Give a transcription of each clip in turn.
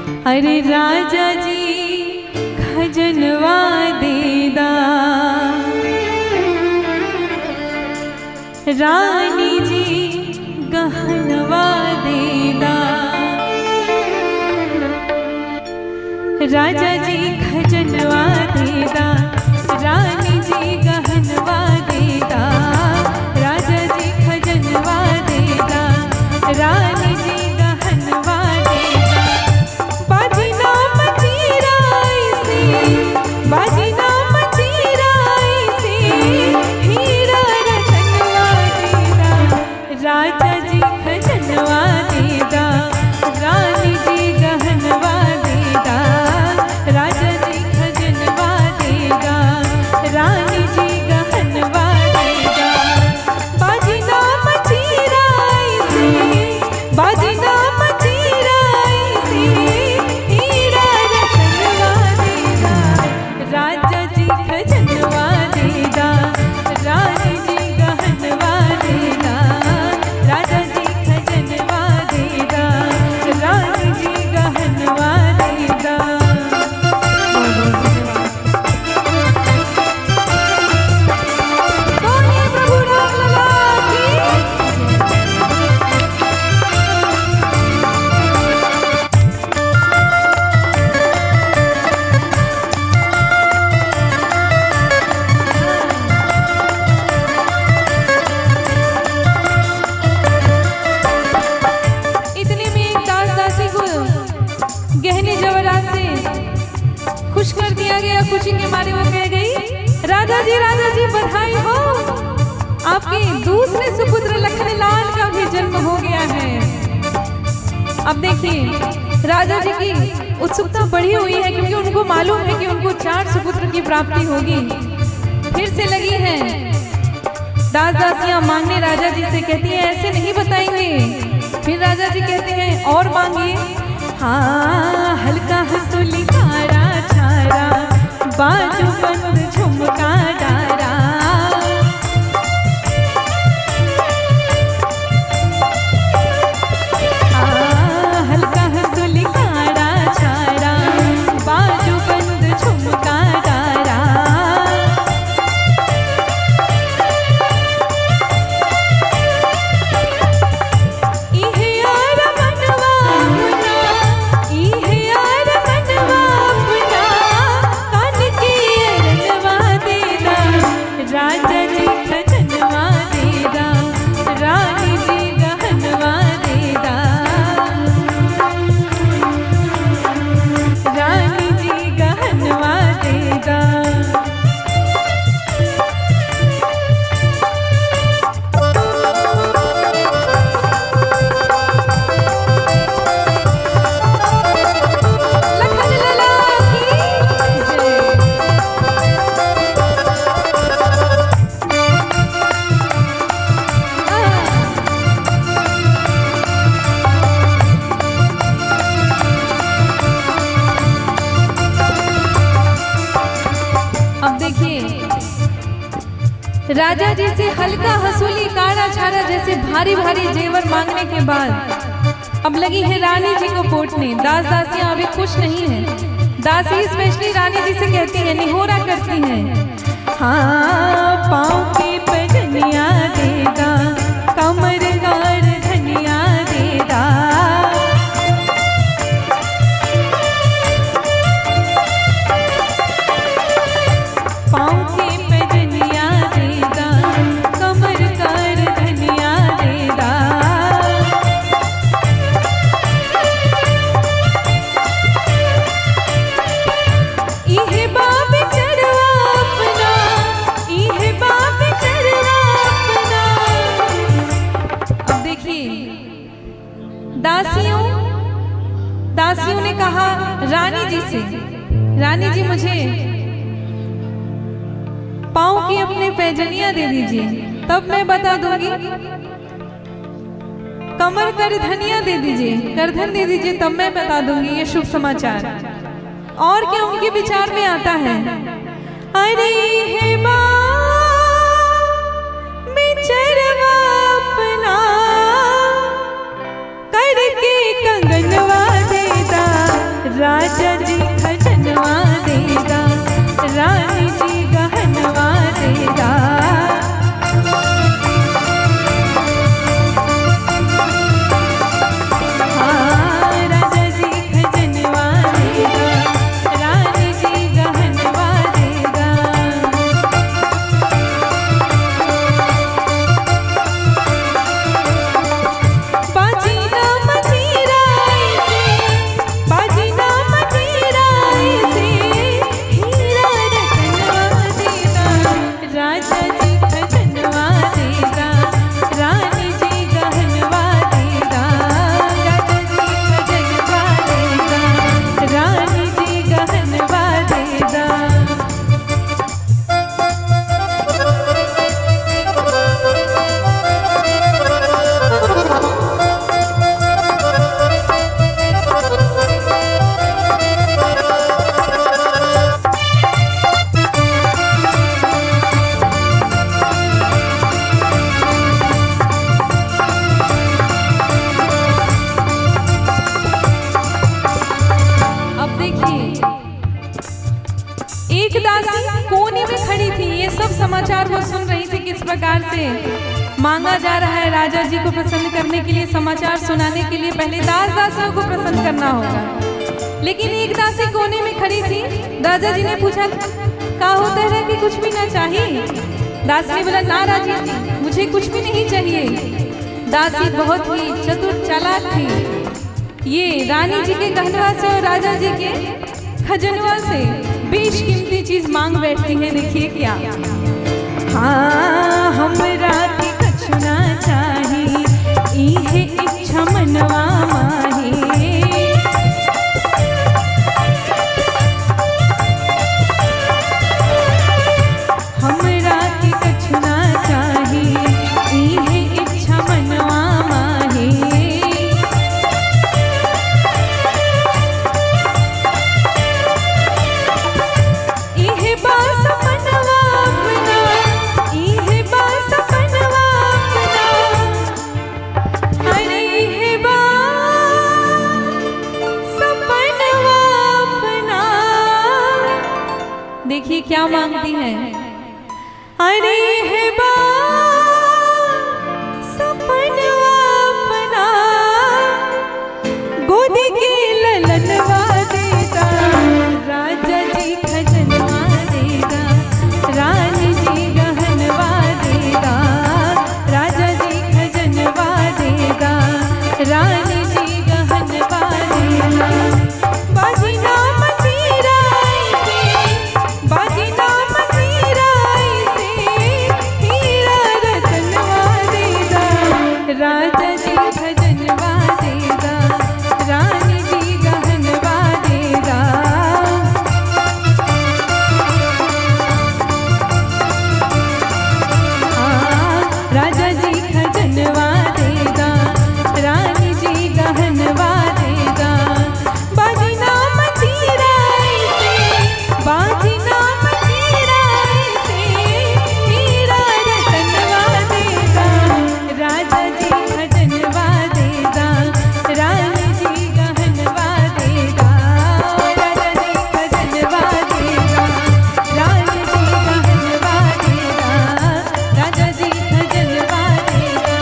अरे राजा जी खजनवा देदा, रानी जी गहनवा देदा। राजा जी खजनवा देदा, रानी जी गहनवा देदा। राजा जी खजनवा देदा, रानी जी गहनवा देदा। बाजी ना मचीराई से, बाजी ना मचीराई से, हीरा रतनवा देदा। राजा जी खजनवा देदा, रानी जी गहनवा देदा। राजा जी खजनवा देदा, रानी जी गहनवा देदा। बाजी ना मचीराई से, बाजी ना मचीराई से, हीरा रतनवा देदा। राजा जी खजनवा देदा, रानी जी गहनवा देदा। राजा जी खजनवा देदा, रानी जी गहनवा देदा। बोलिए प्रभु रामलला की। इतने में एक दास दासी को गहने जवाहरात से खुश कर दिया गया। खुशी के मारे वो कह गई, राजा जी बधाई हो, आपके दूसरे सुपुत्र लखनलाल का भी जन्म हो गया है। अब देखिए राजा जी की उत्सुकता बढ़ी हुई है, क्योंकि उनको मालूम है कि उनको 4 सुपुत्र की प्राप्ति होगी। फिर से लगी है दास दासियां मांगने। राजा जी से कहती है ऐसे नहीं बताएंगे। फिर राजा जी कहते हैं और मांगिए। हाँ, हल्का हंसुली कारा छारा, बाजू बंद झुमका डारा। हाँ, हल्का हंसुली कारा छारा, बाजू बंद झुमका डारा। इहे यार मनवा अपना, इहे यार मनवा अपना, कान की अरनवा देदा। राजा जी खजनवा देदा, रानी जी गहनवा देदा। रानी जी गहनवा देदा। लखनलाला की जय। अब देखिए राजा जी से हल्का हसूली काड़ा छाड़ा जैसे भारी भारी जेवर मांगने के बाद अब लगी है रानी जी को पोटने। दास दासियां अभी खुश नहीं है। दासी स्पेशली रानी जी से कहती है, निहोरा करती है। हाँ, पाँव की पजनिया देदा, कमर गार धनिया देदा। पाँव की पजनिया देदा, कमर गार धनिया देदा। इहे बाप चढ़वा अपना, इहे बाप चढ़वा अपना। अब देखिए दासियों ने कहा रानी जी से, रानी जी मुझे पाँव की अपने पैजनियां दे दीजिए, तब मैं बता दूंगी। कमर कर धनिया दे दीजिए, करधन दे दीजिए, तब मैं बता दूंगी ये शुभ समाचार। और क्या उनके विचार में आता है। अरे हे माँ बिचरवा अपना, करके कंगनवा देदा। खड़ी थी, ये सब समाचार वो सुन रही थी। किस प्रकार से मांगा जा रहा है राजा जी को प्रसन्न करने के लिए, समाचार सुनाने के लिए पहले दास दासियों को प्रसन्न करना होगा। लेकिन एक दासी कोने में खड़ी थी। राजा जी ने पूछा, क्या होता है कि कुछ भी ना चाहिए? दासी ने बोला, ना राजा जी, मुझे कुछ भी नहीं चाहिए। दासी बहुत ही चतुर चालाक थी। ये रानी जी के गहनवा से और राजा जी के खजनवा से बेशकीमती चीज मांग बैठती है। देखिए क्या, हाँ हमरा के कछु ना चाही, इहे इच्छा मनवा माही। हमरा के कछु ना चाही, इहे इच्छा मनवा माही। इहे बास मनवा अपना, इहे बास मनवा अपना, अरे इहे बास मनवा अपना। देखिए क्या मांगती है, अरे इहे बास मनवा अपना, गोदी के ललनवा देगा, राजा जी खजनवा देगा, रानी जी गहनवा देगा, राजा जी खजनवा देगा, रानी जी गहनवा देगा। बाजी नाम तेरा ऐसे, बाजी नाम तेरा ऐसे, हीरा रतनवा देगा, राजा जी खजनवा देगा, रानी जी गहनवा देगा। राजा जी खजनवा देगा, रानी जी गहनवा देगा। बाजी नाम तेरा ऐसे, बाजी नाम तेरा ऐसे, हीरा रतनवा देगा, राजा जी खजनवा देगा, रानी जी गहनवा देगा। राजा जी खजनवा देगा, रानी जी गहनवा देगा, राजा जी खजनवा देगा,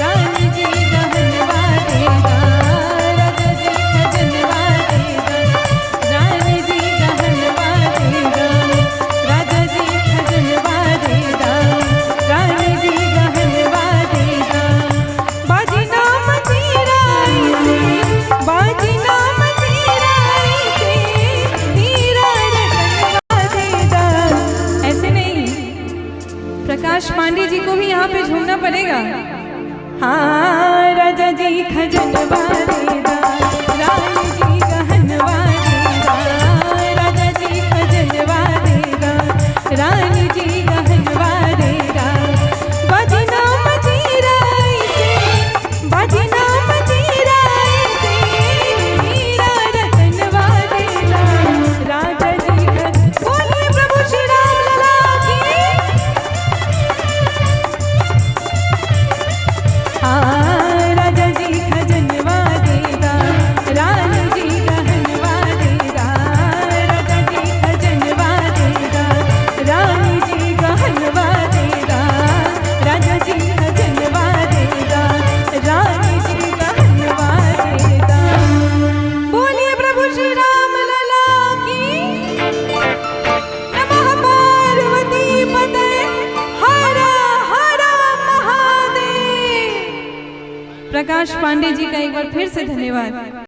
रानी जी गहनवा देगा, राजा जी खजनवा देगा, रानी जी गहनवा देगा, राजा जी खजनवा देगा, रानी जी गहनवा देगा। बाजी नाम तेरा ऐसे, बाजी नाम तेरा ऐसे, हीरा रतनवा देगा। ऐसे नहीं, प्रकाश पांडे जी को भी यहाँ पे झूमना पड़ेगा। हाँ राजा जी खजनवा देगा, रानी जी गहनवा देगा, राजा जी खजनवा देगा, रानी जी गहनवा देगा। बाजी नाम तेरा ऐसे, बाजी नाम तेरा ऐसे, हीरा रतनवा देगा, राजा जी बोलिए प्रभु श्री राम लला की। राजा जी खजनवा देगा, रानी जी गहनवा देगा, राजा जी खजनवा देगा, रानी जी गहनवा देगा, राजा जी खजनवा देगा, रानी जी गहनवा देगा। बोलिए प्रभु श्री राम लला की। नमः पार्वती पते, हर हर महादेव। प्रकाश पांडे जी का एक बार फिर से धन्यवाद।